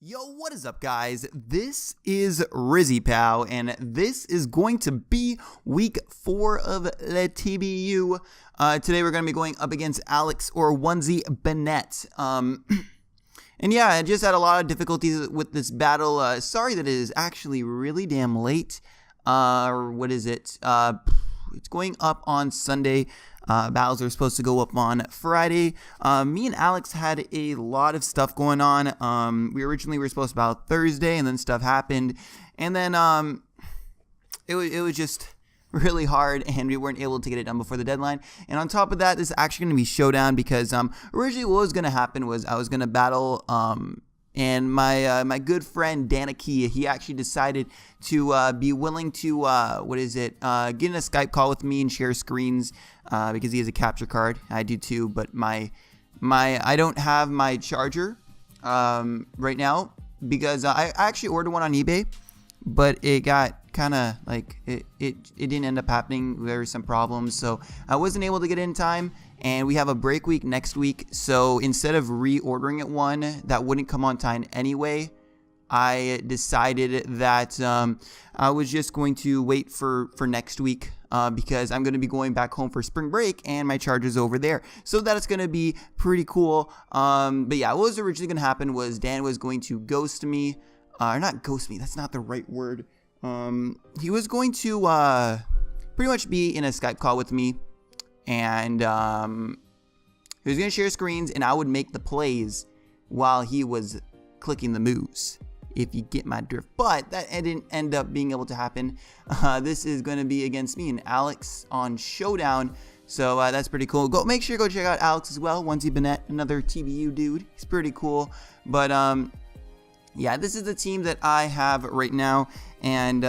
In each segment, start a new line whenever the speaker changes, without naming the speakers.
Yo, what is up, guys? This is RIzzyPOW, and this is going to be week 4 of the TBU. Today we're going to be going up against Alex or Uxie Bennett. And yeah, I just had a lot of difficulties with this battle. Sorry that it is actually really damn late. What is it? It's going up on Sunday. Battles are supposed to go up on Friday. Me and Alex had a lot of stuff going on. We originally were supposed to battle Thursday, and then stuff happened. And then it was just really hard, and we weren't able to get it done before the deadline. And on top of that, this is actually going to be showdown because originally what was going to happen was I was going to battle and my good friend Danicky, he actually decided to be willing to get in a Skype call with me and share screens because he has a capture card. I do too, but I don't have my charger right now because I actually ordered one on eBay, but it got kind of like it didn't end up happening. There were some problems, so I wasn't able to get it in time. And we have a break week next week, so instead of reordering it one that wouldn't come on time anyway, I decided that I was just going to wait for next week because I'm going to be going back home for spring break and my charger's over there. So that's going to be pretty cool. But yeah, what was originally going to happen was Dan was going to ghost me. Or not ghost me, that's not the right word. He was going to pretty much be in a Skype call with me. And he was going to share screens, and I would make the plays while he was clicking the moves, if you get my drift. But that didn't end up being able to happen. This is going to be against me and Alex on Showdown, so that's pretty cool. Make sure to go check out Alex as well. Uxie Bennett, another TBU dude. He's pretty cool. But yeah, this is the team that I have right now, and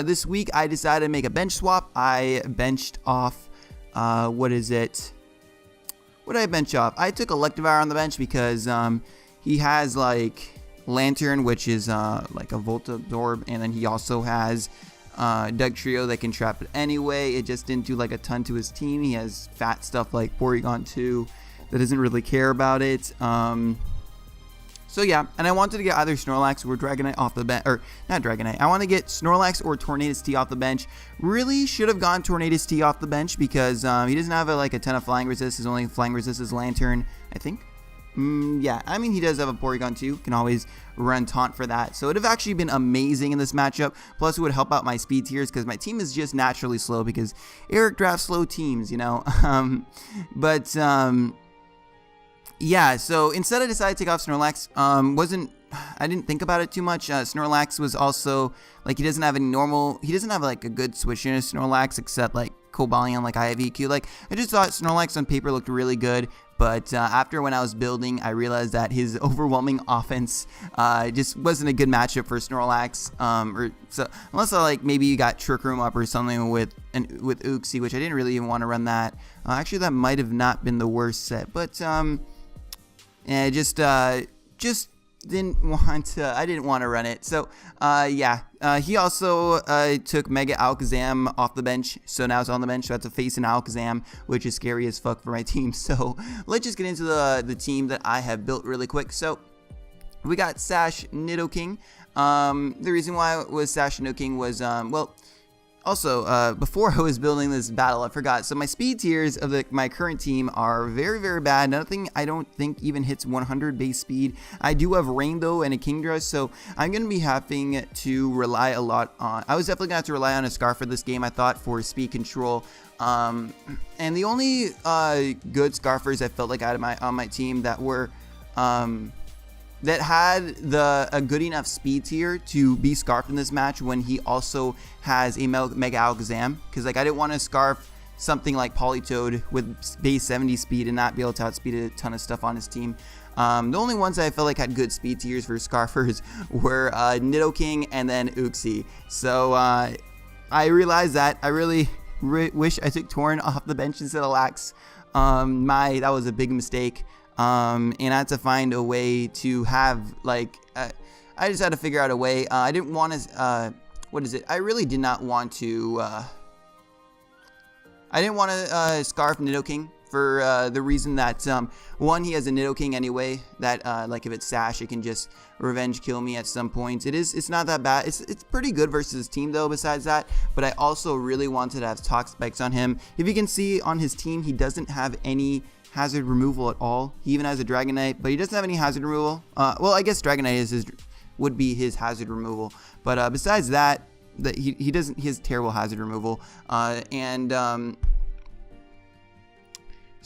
this week I decided to make a bench swap. I benched off, what did I bench off? I took Electivire on the bench because he has like Lantern, which is like a Volt Absorb, and then he also has Doug Trio that can trap it anyway. It just didn't do like a ton to his team. He has fat stuff like Porygon 2 that doesn't really care about it. So yeah, and I wanted to get either Snorlax or Dragonite off the bench, or not Dragonite. I want to get Snorlax or Tornadus T off the bench. Really should have gone Tornadus T off the bench because he doesn't have a ton of flying resist. His only flying resist is Lantern, I think. Yeah, I mean he does have a Porygon 2. Can always run Taunt for that. So it would have actually been amazing in this matchup. Plus it would help out my speed tiers because my team is just naturally slow because Eric drafts slow teams, you know. Yeah, so instead I decided to take off Snorlax. I didn't think about it too much. Snorlax was also, like, he doesn't have like a good switch in Snorlax except like Cobalion, like I have EQ. Like, I just thought Snorlax on paper looked really good, but after when I was building, I realized that his overwhelming offense just wasn't a good matchup for Snorlax. So unless maybe you got Trick Room up or something with Uxie, which I didn't really even want to run that. Actually, that might have not been the worst set, but and just didn't want to. I didn't want to run it. So yeah, he also took Mega Alakazam off the bench, so now it's on the bench. So I have to face an Alakazam, which is scary as fuck for my team. So let's just get into the team that I have built really quick. So we got Sash Nidoking. The reason why it was Sash Nidoking was also, before I was building this battle, I forgot. So my speed tiers of my current team are very, very bad. Nothing I don't think even hits 100 base speed. I do have Rain though and a Kingdra, so I'm going to be having to rely a lot on. I was definitely going to have to rely on a Scarf for this game, I thought, for speed control. And the only good Scarfers I felt like I had on my team that were that had a good enough speed tier to be Scarfed in this match when he also has a Mega Alakazam. Because I didn't want to Scarf something like Politoed with base 70 speed and not be able to outspeed a ton of stuff on his team. The only ones that I felt like had good speed tiers for Scarfers were Nidoking and then Uxie. So I realized that I really wish I took Torn off the bench instead of Lax. That was a big mistake. And I had to find a way to have I just had to figure out a way. I didn't want to I really did not want to I didn't want to Scarf Nidoking for the reason that, one, he has a Nidoking anyway, that, like, if it's Sash, it can just revenge kill me at some point. It's not that bad. It's pretty good versus his team, though, besides that, but I also really wanted to have Tox Spikes on him. If you can see on his team, he doesn't have any hazard removal at all. He even has a Dragonite, but he doesn't have any hazard removal. Well, I guess Dragonite would be his hazard removal, but besides that, he doesn't. He has terrible hazard removal,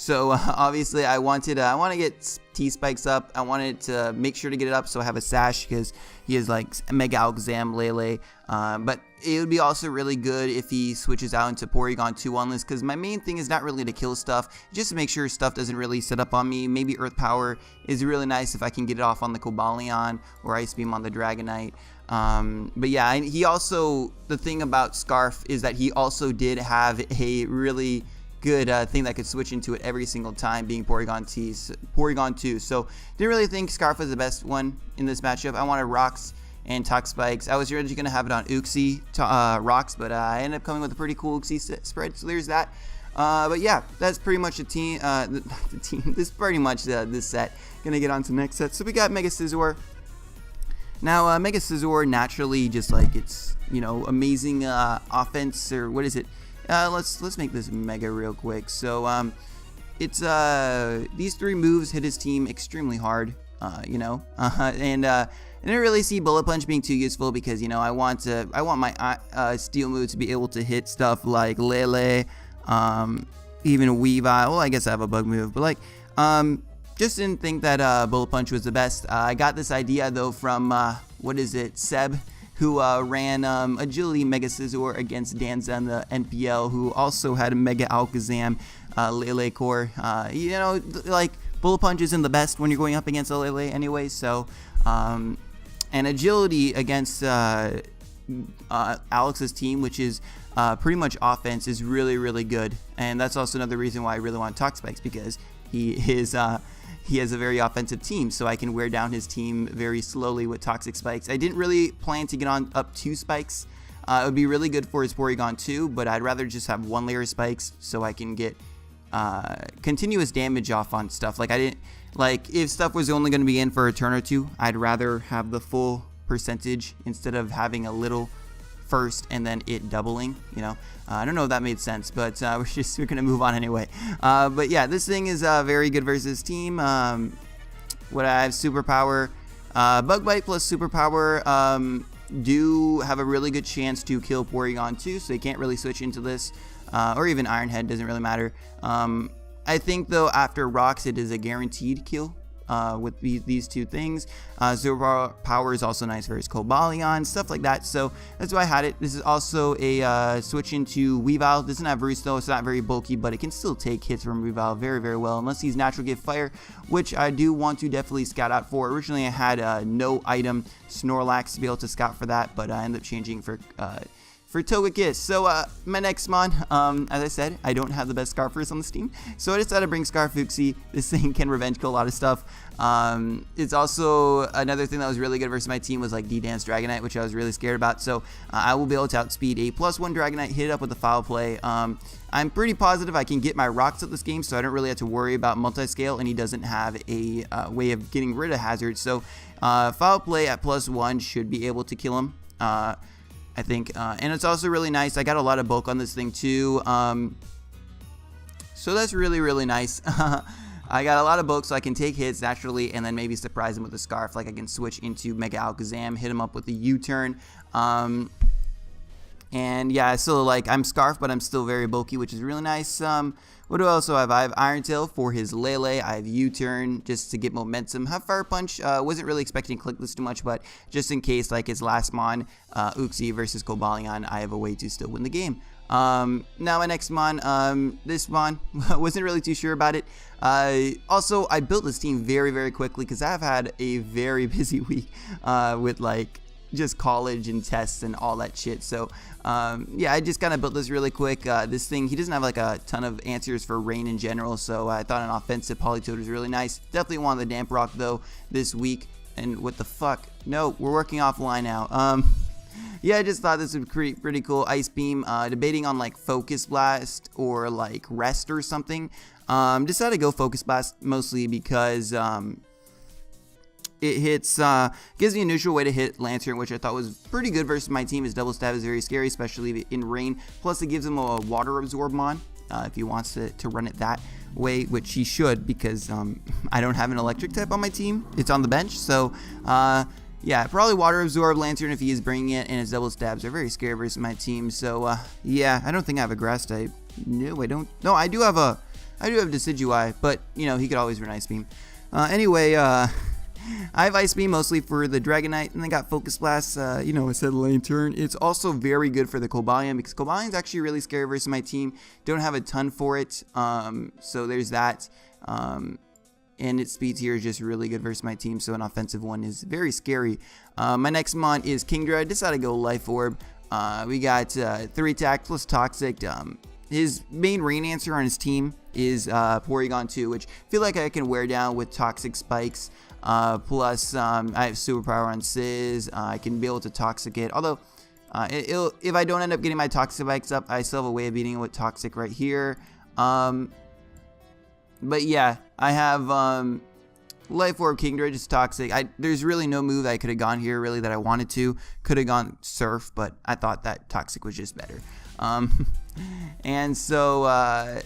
so obviously I want to get T-Spikes up. I wanted to make sure to get it up so I have a Sash because he has like Mega Alakazam, Lele. But it would be also really good if he switches out into Porygon 2 on this, because my main thing is not really to kill stuff, just to make sure stuff doesn't really set up on me. Maybe Earth Power is really nice if I can get it off on the Cobalion or Ice Beam on the Dragonite. But yeah, he also, the thing about Scarf is that he also did have a really good thing that could switch into it every single time, being Porygon 2. So didn't really think Scarf was the best one in this matchup. I wanted Rocks and Tox Spikes. I was originally going to have it on Uxie Rocks, but I ended up coming with a pretty cool Uxie spread, so there's that. But yeah, that's pretty much the team. This is pretty much this set. Gonna get on to the next set. So we got Mega Scizor. Now, Mega Scizor naturally, just like its, amazing offense, or what is it? Let's make this Mega real quick. So it's these three moves hit his team extremely hard, and I didn't really see Bullet Punch being too useful because I want my Steel move to be able to hit stuff like Lele, even Weavile. Well, I guess I have a Bug move, but like just didn't think that Bullet Punch was the best. I got this idea though from Seb, who ran Agility Mega Scizor against Danza in the NPL, who also had a Mega Alakazam Lele Core. Like Bullet Punch isn't the best when you're going up against a Lele anyway, so and Agility against Alex's team, which is pretty much offense, is really, really good. And that's also another reason why I really want Tox Spikes, because he has a very offensive team, so I can wear down his team very slowly with Toxic Spikes. I didn't really plan to get on up 2 Spikes. It would be really good for his Porygon 2, but I'd rather just have 1 layer of Spikes so I can get continuous damage off on stuff. If stuff was only going to be in for a turn or two, I'd rather have the full percentage instead of having a little first and then it doubling. I don't know if that made sense, but we're gonna move on anyway. But yeah, this thing is very good versus team. What I have, Superpower, Bug Bite plus Superpower do have a really good chance to kill Porygon 2, so they can't really switch into this, or even Iron Head, doesn't really matter. I think though after Rocks it is a guaranteed kill with these two things. Superpower is also nice for his Cobalion, stuff like that, so that's why I had it. This is also a switch into Weavile. Doesn't have Roost though, it's not very bulky, but it can still take hits from Weavile very, very well, unless he's Natural Gift Fire, which I do want to definitely scout out for. Originally I had no item Snorlax to be able to scout for that, but I ended up changing for Togekiss. So my next mon, as I said, I don't have the best Scarfers on this team, so I decided to bring Scarf Uxie. This thing can revenge kill a lot of stuff. It's also another thing that was really good versus my team was like D-Dance Dragonite, which I was really scared about, so I will be able to outspeed a +1 Dragonite, hit it up with a Foul Play. I'm pretty positive I can get my Rocks up this game, so I don't really have to worry about multi-scale, and he doesn't have a way of getting rid of Hazard, so Foul Play at +1 should be able to kill him. I think, and it's also really nice. I got a lot of bulk on this thing too, so that's really, really nice. I got a lot of bulk, so I can take hits naturally and then maybe surprise him with a Scarf. Like I can switch into Mega Alakazam, hit him up with a U-turn. And yeah, so I'm Scarf, but I'm still very bulky, which is really nice. What do I also have? I have Iron Tail for his Lele. I have U-turn just to get momentum. Have Fire Punch. Wasn't really expecting to click this too much, but just in case, like his last mon, Uxie versus Cobalion, I have a way to still win the game. Now my next mon, this mon, wasn't really too sure about it. Also, I built this team very, very quickly because I've had a very busy week with just college and tests and all that shit. So yeah, I just kind of built this really quick. This thing, he doesn't have a ton of answers for rain in general, so I thought an offensive Politoed was really nice. Definitely wanted the Damp Rock though this week. And what the fuck? No, we're working offline now. yeah, I just thought this would create pretty cool. Ice Beam, debating on like Focus Blast or like Rest or something. Decided to go Focus Blast mostly because it hits, gives me a neutral way to hit Lantern, which I thought was pretty good versus my team. His double stab is very scary, especially in rain. Plus, it gives him a water absorb mon if he wants to run it that way, which he should, because I don't have an electric type on my team. It's on the bench, so yeah, probably water absorb Lantern if he is bringing it, and his double stabs are very scary versus my team. So yeah, I don't think I have a grass type. No, I don't. No, I do have Decidui, but you know, he could always run Ice Beam. Anyway, I have Ice Beam mostly for the Dragonite, and then got Focus Blast. You know, I said Lantern. It's also very good for the Cobalion, because Cobalion is actually really scary versus my team. Don't have a ton for it, so there's that. And its speed tier is just really good versus my team, so an offensive one is very scary. My next mon is Kingdra. I decided to go Life Orb. We got 3 attack plus Toxic. His main rain answer on his team is Porygon 2, which I feel like I can wear down with Toxic Spikes. Plus, I have Superpower on Sizz. I can be able to Toxic it. Although, if I don't end up getting my Toxic Spikes up, I still have a way of beating it with Toxic right here. But yeah, I have Life Orb, Kingdra, just Toxic. There's really no move that I could have gone here really that I wanted to. Could have gone Surf, but I thought that Toxic was just better. And so,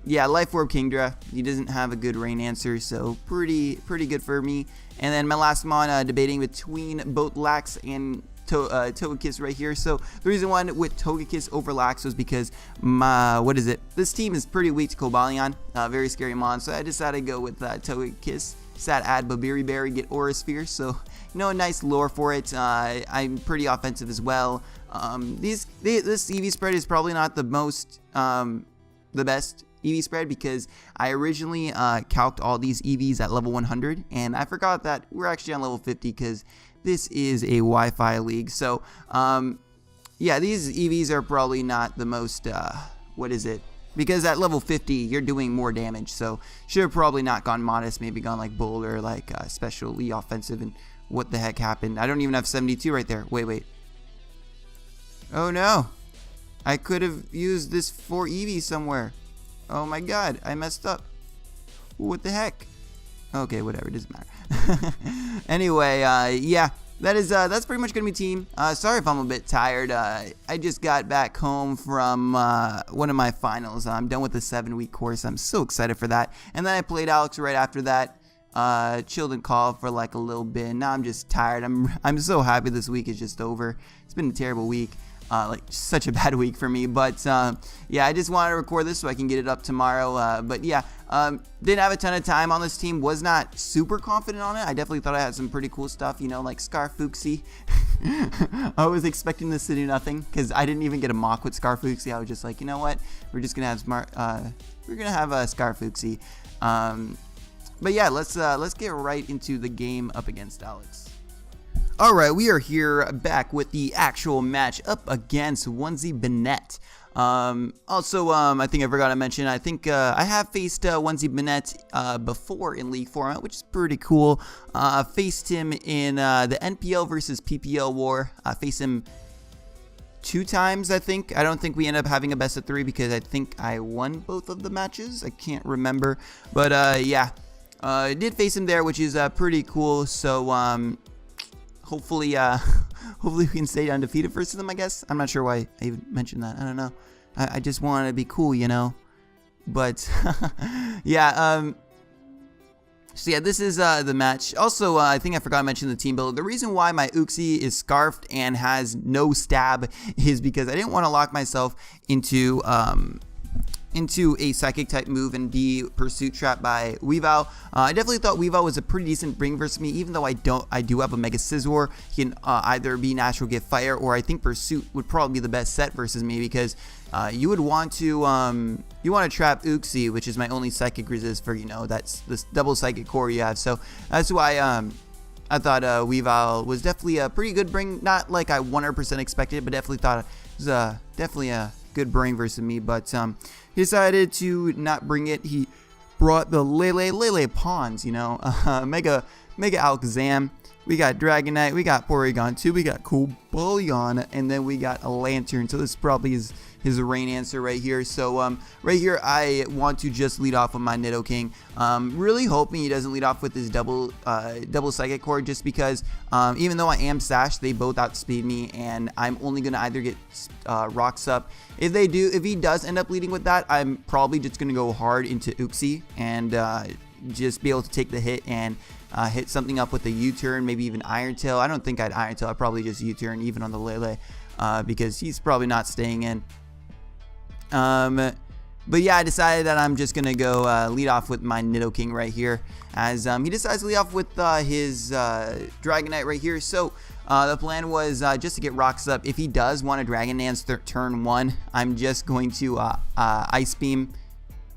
yeah, Life Orb Kingdra. He doesn't have a good rain answer, so pretty good for me. And then my last mon, debating between both Lax and Togekiss right here. So the reason why with Togekiss over Lax was because this team is pretty weak to Cobalion, very scary mon. So I decided to go with Togekiss. Sad add Babiri Berry, get Aura Sphere. So you know, a nice lure for it. I'm pretty offensive as well. This EV spread is probably not the most the best EV spread, because I originally calced all these EVs at level 100, and I forgot that we're actually on level 50 because this is a Wi-Fi league. So yeah, these EVs are probably not the most because at level 50 you're doing more damage, so should have probably not gone Modest, maybe gone like Bull or like specially offensive. And what the heck happened? I don't even have 72 right there. Wait, oh no, I could have used this for Eevee somewhere. Oh my god, I messed up. What the heck? Okay, whatever, it doesn't matter. Anyway, yeah, that's pretty much gonna be team. Sorry if I'm a bit tired. I just got back home from one of my finals. I'm done with the 7-week course. I'm so excited for that. And then I played Alex right after that. Chilled and called for like a little bit. Now I'm just tired. I'm so happy this week is just over. It's been a terrible week. Like such a bad week for me, but yeah, I just wanted to record this so I can get it up tomorrow. But yeah, didn't have a ton of time on this team. Was not super confident on it. I definitely thought I had some pretty cool stuff, you know, like Scarfuxie. I was expecting this to do nothing because I didn't even get a mock with Scarfuxie. I was just like, you know what, we're just gonna have Scarfuxie. But yeah, let's get right into the game up against Alex. Alright, we are here back with the actual match up against Uxie Bennett. Also, I think I forgot to mention, I think I have faced Uxie Bennett before in League format, which is pretty cool. Faced him in the NPL versus PPL war. Faced him 2 times, I think. I don't think we ended up having a best of 3 because I think I won both of the matches. I can't remember. But yeah, I did face him there, which is pretty cool. So, hopefully we can stay undefeated versus them, I guess. I'm not sure why I even mentioned that. I don't know. I just want to be cool, you know. But yeah, so yeah, this is the match. Also, I think I forgot to mention the team build. The reason why my Uxie is scarfed and has no stab is because I didn't want to lock myself into a psychic type move and be pursuit trapped by Weavile. I definitely thought Weavile was a pretty decent bring versus me, even though I do have a Mega Scizor. He can either be natural gift fire, or I think pursuit would probably be the best set versus me, because you would want to trap Uxie, which is my only psychic resist for, you know, that's this double psychic core you have. So that's why I thought Weavile was definitely a pretty good bring. Not like I 100% expected, but definitely thought it was definitely a good bring versus me. But he decided to not bring it. He brought the Lele Pawns, you know, Mega Mega Alakazam, we got Dragonite, we got Porygon 2, we got Cobalion, and then we got a Lantern. So this probably is his rain answer right here. So right here I want to just lead off with my Nidoking. Really hoping he doesn't lead off with his double Psychic Cord, just because even though I am Sash, they both outspeed me, and I'm only gonna either get Rocks Up. If he does end up leading with that, I'm probably just gonna go hard into Uxie and just be able to take the hit and hit something up with a U-turn, maybe even Iron Tail. I don't think I'd Iron Tail. I'd probably just U-turn even on the Lele because he's probably not staying in. But yeah, I decided that I'm just gonna go lead off with my Nidoking right here, as he decides to lead off with his Dragonite right here. So the plan was just to get Rocks Up. If he does want a Dragon Dance turn 1, I'm just going to Ice Beam.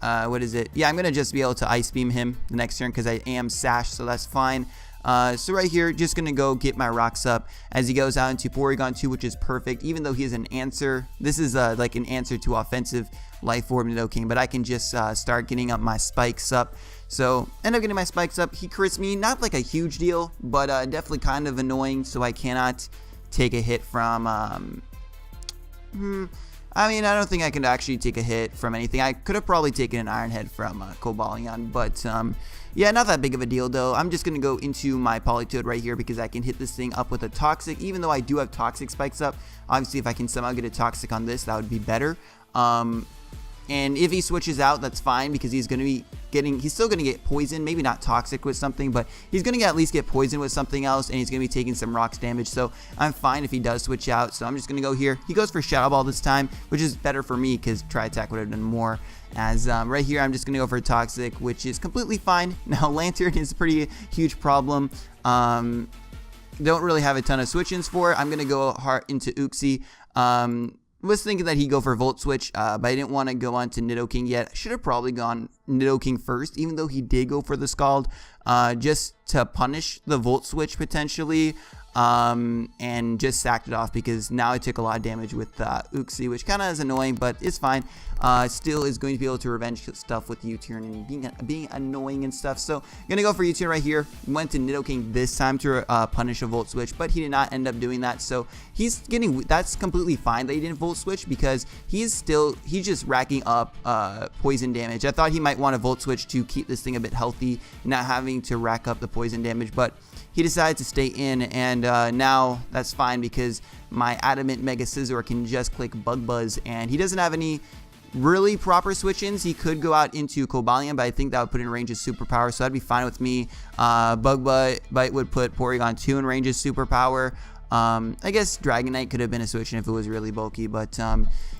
What is it? Yeah, I'm gonna just be able to Ice Beam him the next turn because I am Sash, so that's fine. So right here, just gonna go get my Rocks Up as he goes out into Porygon 2, which is perfect. Even though he is an answer, this is like an answer to offensive Life Orb Nidoking, but I can just start getting up my Spikes up. So end up getting my Spikes up. He crits me, not like a huge deal, but definitely kind of annoying. So I cannot take a hit from. I mean, I don't think I can actually take a hit from anything. I could have probably taken an Iron Head from Cobalion, but yeah, not that big of a deal though. I'm just gonna go into my Politoed right here because I can hit this thing up with a Toxic, even though I do have Toxic Spikes up. Obviously, if I can somehow get a Toxic on this, that would be better. And if he switches out, that's fine because he's still going to get poisoned, maybe not toxic with something, but he's going to at least get poisoned with something else, and he's going to be taking some rocks damage. So I'm fine if he does switch out. So I'm just going to go here. He goes for Shadow Ball this time, which is better for me because Tri-Attack would have done more. As right here, I'm just going to go for Toxic, which is completely fine. Now, Lantern is a pretty huge problem. Don't really have a ton of switch-ins for it. I'm going to go hard into Uxie. Was thinking that he'd go for Volt Switch, but I didn't want to go on to Nidoking yet. Should have probably gone Nidoking first, even though he did go for the Scald, just to punish the Volt Switch potentially, and just sacked it off because now I took a lot of damage with Uxie, which kind of is annoying, but it's fine. Still is going to be able to revenge stuff with U-turn and being annoying and stuff. So I'm gonna go for U-turn right here. Went to Nidoking this time to punish a Volt Switch, but he did not end up doing that. So that's completely fine that he didn't Volt Switch because he's just racking up poison damage. I thought he might want to Volt Switch to keep this thing a bit healthy, not having to rack up the poison damage, but he decided to stay in, and now that's fine because my Adamant Mega Scizor can just click Bug Buzz, and he doesn't have any really proper switch-ins. He could go out into Cobalion, but I think that would put in range of Superpower, so that'd be fine with me. Bug Bite would put Porygon 2 in range of Superpower. I guess Dragonite could have been a switch-in if it was really bulky, but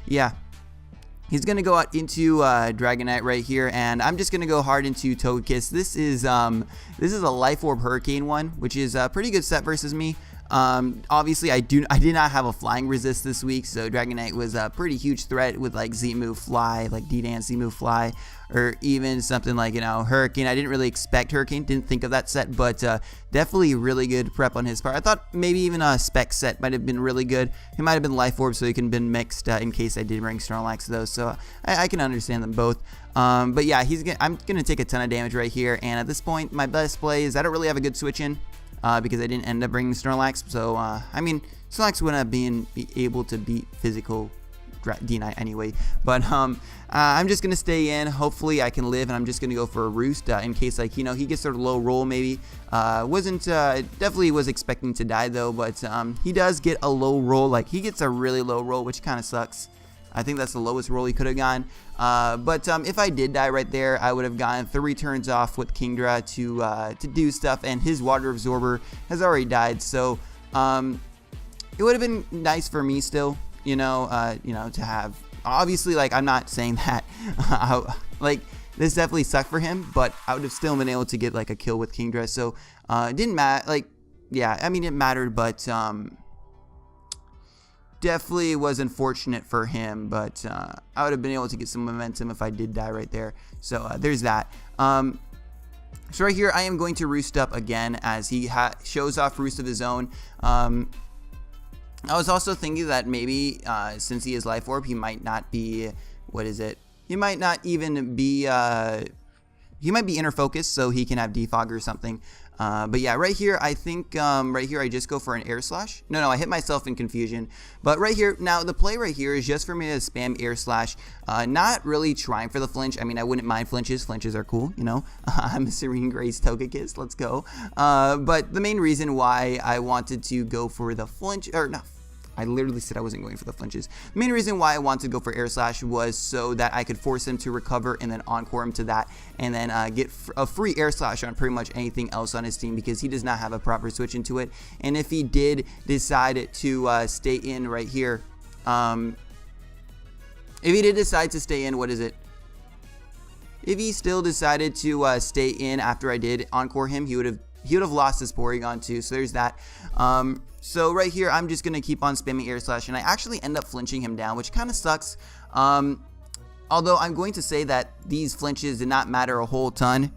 yeah. He's going to go out into Dragonite right here, and I'm just going to go hard into Togekiss. This is a Life Orb Hurricane one, which is a pretty good set versus me. Obviously, I did not have a Flying Resist this week, so Dragonite was a pretty huge threat with like Z-Move Fly, like D-Dance Z-Move Fly, or even something like, Hurricane. I didn't really expect Hurricane, didn't think of that set, but definitely really good prep on his part. I thought maybe even a Spec set might have been really good. He might have been Life Orb, so he could have been mixed in case I did bring Snorlax though, so I can understand them both. But yeah, I'm going to take a ton of damage right here, and at this point, my best play is I don't really have a good switch-in. Because I didn't end up bringing Snorlax, so I mean, Snorlax wouldn't have been able to beat physical D-Knight anyway, but I'm just gonna stay in. Hopefully I can live, and I'm just gonna go for a Roost in case, like, he gets a low roll maybe. Definitely was expecting to die though, but he does get a low roll. Like, he gets a really low roll, which kind of sucks. I think that's the lowest roll he could have gotten. But if I did die right there, I would have gotten 3 turns off with Kingdra to do stuff, and his Water Absorber has already died. So it would have been nice for me still, to have. Obviously, like, I'm not saying that like this definitely sucked for him, but I would have still been able to get like a kill with Kingdra. So it didn't matter. Like, yeah, I mean, it mattered, but definitely was unfortunate for him, but I would have been able to get some momentum if I did die right there. So there's that. So right here, I am going to Roost up again as he shows off Roost of his own. I was also thinking that maybe since he is Life Orb, he might not be, he might not even be, he might be Inner Focus, so he can have Defog or something. But yeah, right here, I think right here I just go for an air slash. No, I hit myself in confusion. But right here, now the play right here is just for me to spam air slash. Not really trying for the flinch. I mean, I wouldn't mind flinches. Flinches are cool, you know. I'm a Serene Grace Togekiss. Let's go. But the main reason why I wanted to go for the flinch, or no, I literally said I wasn't going for the flinches. The main reason why I wanted to go for air slash was so that I could force him to recover and then encore him to that, and then get a free air slash on pretty much anything else on his team, because he does not have a proper switch into it. And if he did decide to stay in right here, if he did decide to stay in, what is it? If he still decided to stay in after I did encore him, he would have lost his Porygon too. So there's that. So right here, I'm just going to keep on spamming air slash, and I actually end up flinching him down, which kind of sucks. Although I'm going to say that these flinches did not matter a whole ton.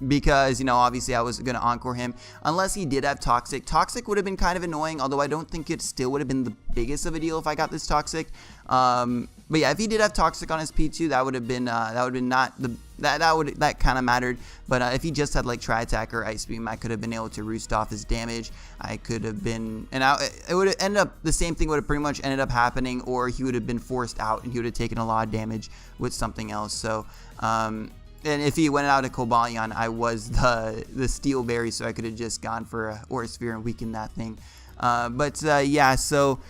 Because, you know, obviously I was going to encore him. Unless he did have Toxic. Toxic would have been kind of annoying, although I don't think it still would have been the biggest of a deal if I got this Toxic. But yeah, if he did have Toxic on his P2, that would have been not the that kind of mattered. But if he just had like Tri-Attack or Ice Beam, I could have been able to roost off his damage. I could have been, and it would have ended up, the same thing would have pretty much ended up happening, or he would have been forced out and he would have taken a lot of damage with something else. So and if he went out to Cobalion, I was the Steel Berry, so I could have just gone for a Aura Sphere and weakened that thing. Yeah, so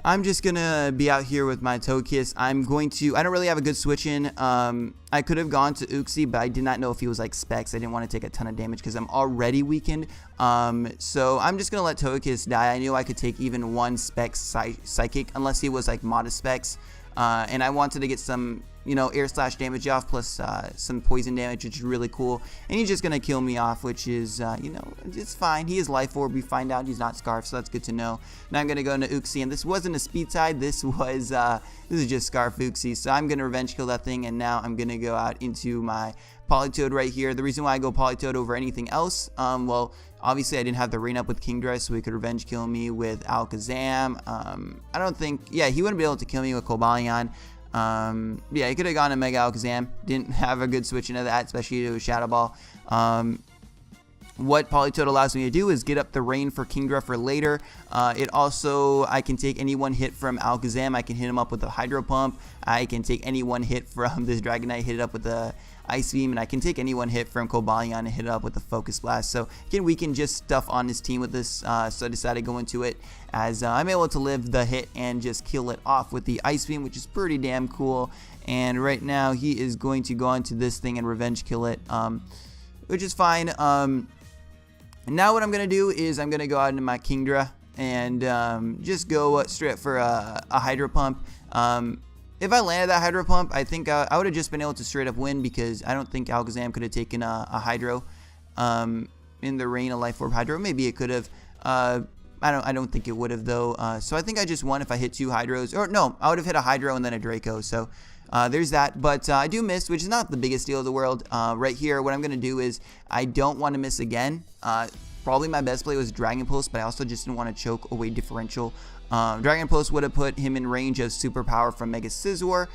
I'm just going to be out here with my Togekiss. I don't really have a good switch in. I could have gone to Uxie, but I did not know if he was like Specs. I didn't want to take a ton of damage because I'm already weakened. So I'm just going to let Togekiss die. I knew I could take even one Specs Psychic, unless he was like Modest Specs. And I wanted to get some, you know, air slash damage off, plus some poison damage, which is really cool. And he's just going to kill me off, which is, you know, it's fine. He is Life Orb. We find out he's not Scarf, so that's good to know. Now I'm going to go into Uxie, and this wasn't a speed side. This is just Scarf Uxie. So I'm going to revenge kill that thing, and now I'm going to go out into my Politoed right here. The reason why I go Politoed over anything else, well, obviously I didn't have the rain up with Kingdra, so he could revenge kill me with Alakazam. I don't think, yeah, he wouldn't be able to kill me with Cobalion. Yeah, he could have gone to Mega Alakazam. Didn't have a good switch into that, especially to a Shadow Ball. What Politoed allows me to do is get up the rain for Kingdra for later. It also, I can take any one hit from Alakazam. I can hit him up with a Hydro Pump. I can take any one hit from this Dragonite, hit it up with a Ice Beam, and I can take any one hit from Cobalion and hit it up with a Focus Blast. So again, we can just stuff on his team with this. So I decided to go into it as I'm able to live the hit and just kill it off with the Ice Beam, which is pretty damn cool. And right now, he is going to go onto this thing and revenge kill it, which is fine. Now what I'm going to do is I'm going to go out into my Kingdra and just go straight up for a Hydro Pump. If I landed that Hydro Pump, I think I would have just been able to straight up win, because I don't think Alakazam could have taken a Hydro in the rain, a Life Orb Hydro. Maybe it could have. I don't think it would have, though. So I think I just won if I hit 2 Hydros. Or no, I would have hit a Hydro and then a Draco. So there's that. But I do miss, which is not the biggest deal of the world. Right here, what I'm going to do is I don't want to miss again. Probably my best play was Dragon Pulse, but I also just didn't want to choke away differential. Dragon Pulse would have put him in range of Superpower from Mega Scizor.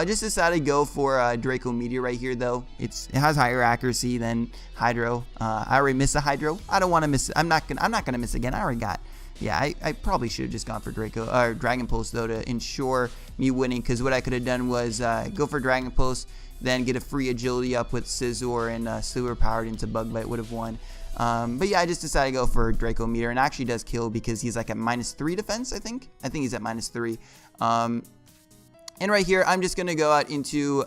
Just decided to go for Draco Meteor right here, though. It has higher accuracy than Hydro. I already missed a Hydro. I don't want to miss it. I'm not gonna miss again. I already got. Yeah, I probably should have just gone for Dragon Pulse, though, to ensure me winning, because what I could have done was go for Dragon Pulse, then get a free agility up with Scizor, and Super Powered into Bug Bite would have won. But yeah, I just decided to go for Draco Meteor, and actually does kill because he's like at -3 defense, I think he's at -3. And right here, I'm just going to go out into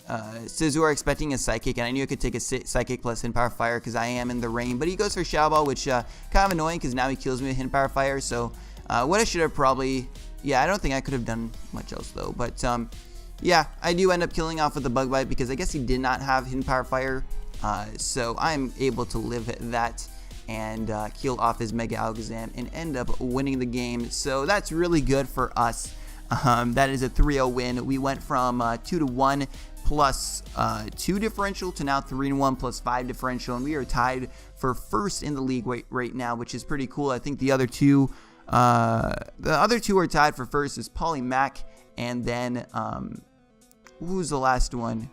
Scizor expecting a Psychic, and I knew I could take a Psychic plus Hidden Power Fire because I am in the rain, but he goes for Shadow Ball, which kind of annoying because now he kills me with Hidden Power Fire. So what I should have probably, yeah, I don't think I could have done much else, though. But yeah, I do end up killing off with the Bug Bite because I guess he did not have Hidden Power Fire. So I'm able to live that and kill off his Mega Alakazam and end up winning the game. So that's really good for us. That is a 3-0 win. We went from 2-1 plus 2 differential to now 3-1 plus 5 differential, and we are tied for first in the league right now, which is pretty cool. I think the other two are tied for first is Polymac, and then who's the last one?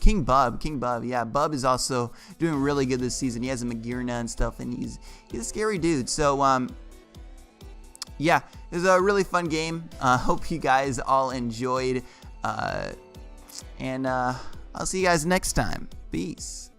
King Bub, yeah, Bub is also doing really good this season. He has a Magirna and stuff, and he's a scary dude. So yeah, it was a really fun game. Hope you guys all enjoyed, and I'll see you guys next time. Peace.